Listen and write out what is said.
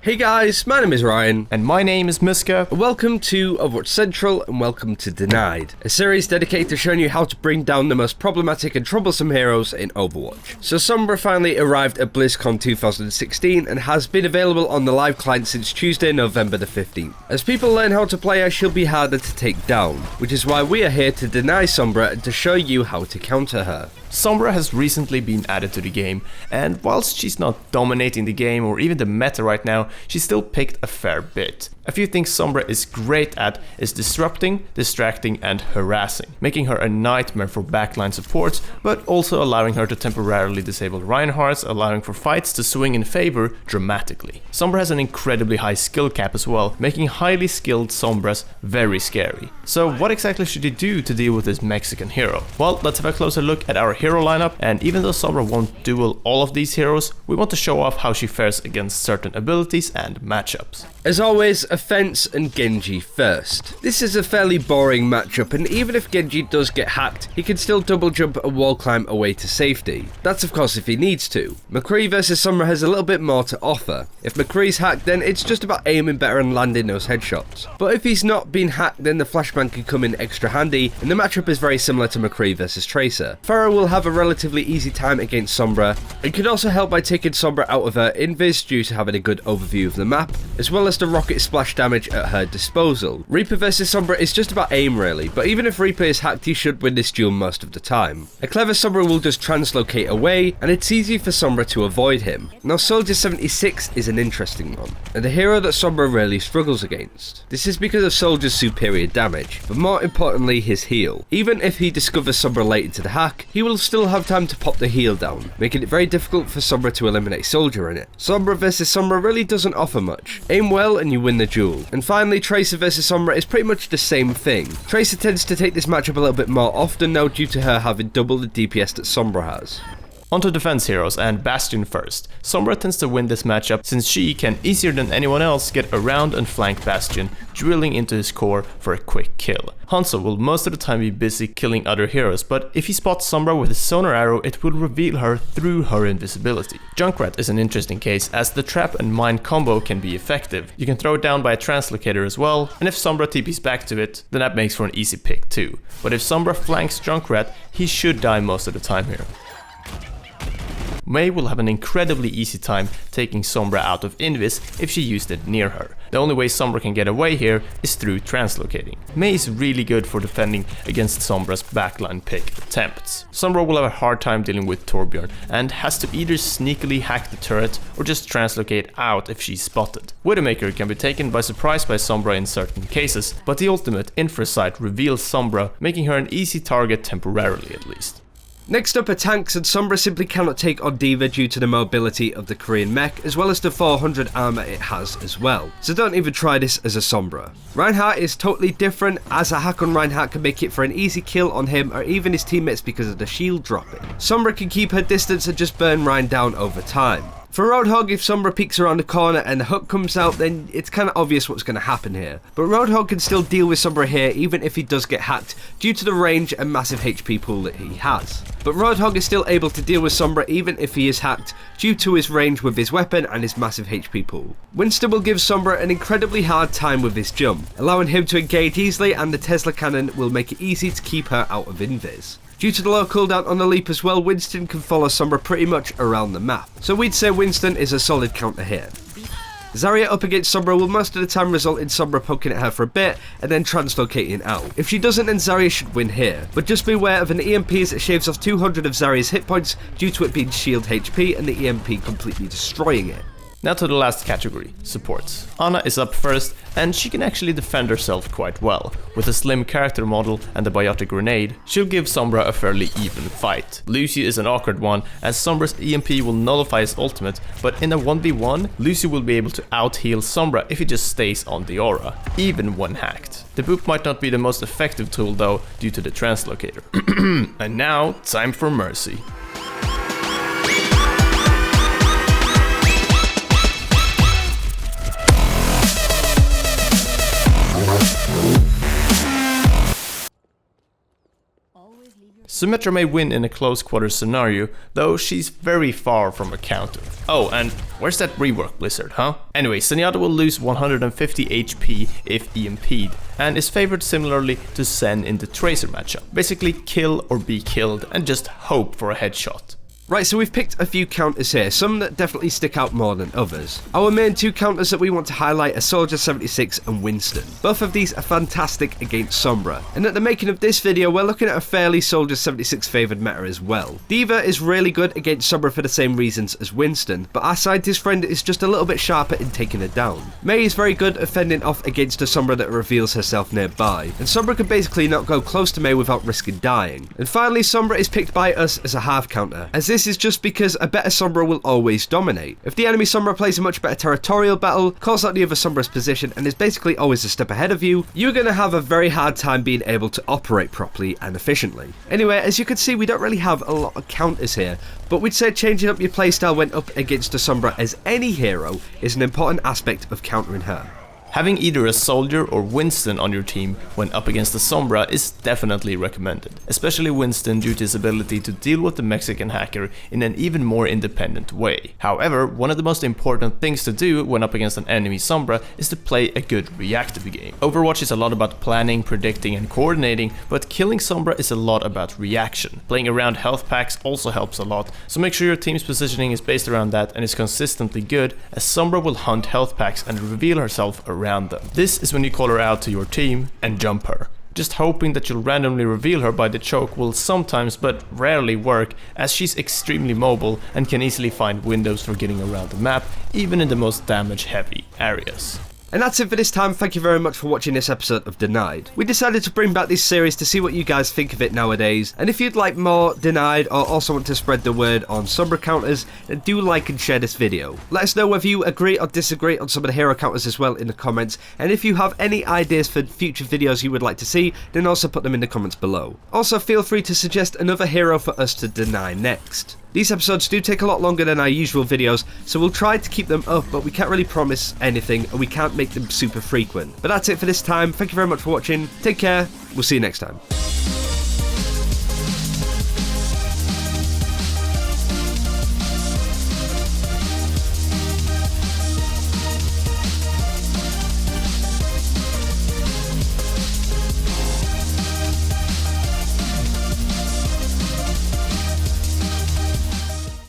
Hey guys, my name is Ryan. And my name is Muska. Welcome to Overwatch Central and welcome to Denied, a series dedicated to showing you how to bring down the most problematic and troublesome heroes in Overwatch. So Sombra finally arrived at BlizzCon 2016 and has been available on the live client since Tuesday, November the 15th. As people learn how to play her, she'll be harder to take down, which is why we are here to deny Sombra and to show you how to counter her. Sombra has recently been added to the game, and whilst she's not dominating the game or even the meta right now, she's still picked a fair bit. A few things Sombra is great at is disrupting, distracting and harassing, making her a nightmare for backline support, but also allowing her to temporarily disable Reinhardt's, allowing for fights to swing in favor dramatically. Sombra has an incredibly high skill cap as well, making highly skilled Sombras very scary. So what exactly should you do to deal with this Mexican hero? Well, let's have a closer look at our hero lineup, and even though Sombra won't duel all of these heroes, we want to show off how she fares against certain abilities and matchups. As always, Offense and Genji first. This is a fairly boring matchup, and even if Genji does get hacked, he can still double jump and wall climb away to safety. That's of course if he needs to. McCree versus Sombra has a little bit more to offer. If McCree's hacked, then it's just about aiming better and landing those headshots. But if he's not been hacked, then the flashbang can come in extra handy, and the matchup is very similar to McCree versus Tracer. Pharah will have a relatively easy time against Sombra, and can also help by taking Sombra out of her invis due to having a good overview of the map, as well as the rocket splash damage at her disposal. Reaper versus Sombra is just about aim really, but even if Reaper is hacked, he should win this duel most of the time. A clever Sombra will just translocate away, and it's easy for Sombra to avoid him. Now Soldier 76 is an interesting one, and a hero that Sombra really struggles against. This is because of Soldier's superior damage, but more importantly his heal. Even if he discovers Sombra late into the hack, he will still have time to pop the heal down, making it very difficult for Sombra to eliminate Soldier in it. Sombra versus Sombra really doesn't offer much. Aim well and you win the duel. And finally, Tracer versus Sombra is pretty much the same thing. Tracer tends to take this matchup a little bit more often now due to her having double the DPS that Sombra has. Onto defense heroes, and Bastion first. Sombra tends to win this matchup since she can easier than anyone else get around and flank Bastion, drilling into his core for a quick kill. Hanzo will most of the time be busy killing other heroes, but if he spots Sombra with his sonar arrow, it will reveal her through her invisibility. Junkrat is an interesting case, as the trap and mine combo can be effective. You can throw it down by a translocator as well, and if Sombra TPs back to it, then that makes for an easy pick too. But if Sombra flanks Junkrat, he should die most of the time here. Mei will have an incredibly easy time taking Sombra out of invis if she used it near her. The only way Sombra can get away here is through translocating. Mei is really good for defending against Sombra's backline pick attempts. Sombra will have a hard time dealing with Torbjorn and has to either sneakily hack the turret or just translocate out if she's spotted. Widowmaker can be taken by surprise by Sombra in certain cases, but the ultimate Infra Sight reveals Sombra, making her an easy target temporarily at least. Next up are tanks, and Sombra simply cannot take on D.Va due to the mobility of the Korean mech, as well as the 400 armor it has as well. So don't even try this as a Sombra. Reinhardt is totally different, as a hack on Reinhardt can make it for an easy kill on him or even his teammates because of the shield dropping. Sombra can keep her distance and just burn Rein down over time. For Roadhog, if Sombra peeks around the corner and the hook comes out, then it's kind of obvious what's going to happen here. But Roadhog can still deal with Sombra here even if he does get hacked due to the range and massive HP pool that he has. But Roadhog is still able to deal with Sombra even if he is hacked due to his range with his weapon and his massive HP pool. Winston will give Sombra an incredibly hard time with his jump, allowing him to engage easily, and the Tesla cannon will make it easy to keep her out of invis. Due to the low cooldown on the leap as well, Winston can follow Sombra pretty much around the map. So we'd say Winston is a solid counter here. Zarya up against Sombra will most of the time result in Sombra poking at her for a bit and then translocating out. If she doesn't, then Zarya should win here, but just beware of an EMP as it shaves off 200 of Zarya's hit points due to it being shield HP and the EMP completely destroying it. Now to the last category, supports. Ana is up first, and she can actually defend herself quite well. With a slim character model and the biotic grenade, she'll give Sombra a fairly even fight. Lucy is an awkward one, as Sombra's EMP will nullify his ultimate, but in a 1v1, Lucy will be able to out-heal Sombra if he just stays on the aura, even when hacked. The boop might not be the most effective tool though, due to the translocator. And now, time for Mercy. Symmetra may win in a close quarters scenario, though she's very far from a counter. Oh, and where's that rework Blizzard, huh? Anyway, Zenyatta will lose 150 HP if EMP'd, and is favored similarly to Zen in the Tracer matchup. Basically kill or be killed and just hope for a headshot. Right, so we've picked a few counters here, some that definitely stick out more than others. Our main two counters that we want to highlight are Soldier 76 and Winston. Both of these are fantastic against Sombra, and at the making of this video we're looking at a fairly Soldier 76 favoured meta as well. D.Va is really good against Sombra for the same reasons as Winston, but our scientist friend is just a little bit sharper in taking her down. Mei is very good at fending off against a Sombra that reveals herself nearby, and Sombra can basically not go close to Mei without risking dying. And finally, Sombra is picked by us as a half counter, as this is just because a better Sombra will always dominate. If the enemy Sombra plays a much better territorial battle, calls out the other Sombra's position, and is basically always a step ahead of you, you're going to have a very hard time being able to operate properly and efficiently. Anyway, as you can see, we don't really have a lot of counters here, but we'd say changing up your playstyle when up against a Sombra as any hero is an important aspect of countering her. Having either a Soldier or Winston on your team when up against the Sombra is definitely recommended, especially Winston due to his ability to deal with the Mexican hacker in an even more independent way. However, one of the most important things to do when up against an enemy Sombra is to play a good reactive game. Overwatch is a lot about planning, predicting and coordinating, but killing Sombra is a lot about reaction. Playing around health packs also helps a lot, so make sure your team's positioning is based around that and is consistently good, as Sombra will hunt health packs and reveal herself around them. This is when you call her out to your team and jump her. Just hoping that you'll randomly reveal her by the choke will sometimes but rarely work, as she's extremely mobile and can easily find windows for getting around the map, even in the most damage heavy areas. And that's it for this time. Thank you very much for watching this episode of Denied. We decided to bring back this series to see what you guys think of it nowadays, and if you'd like more Denied or also want to spread the word on Sombra counters, then do like and share this video. Let us know whether you agree or disagree on some of the hero counters as well in the comments, and if you have any ideas for future videos you would like to see, then also put them in the comments below. Also feel free to suggest another hero for us to deny next. These episodes do take a lot longer than our usual videos, so we'll try to keep them up, but we can't really promise anything and we can't make them super frequent. But that's it for this time. Thank you very much for watching. Take care. We'll see you next time.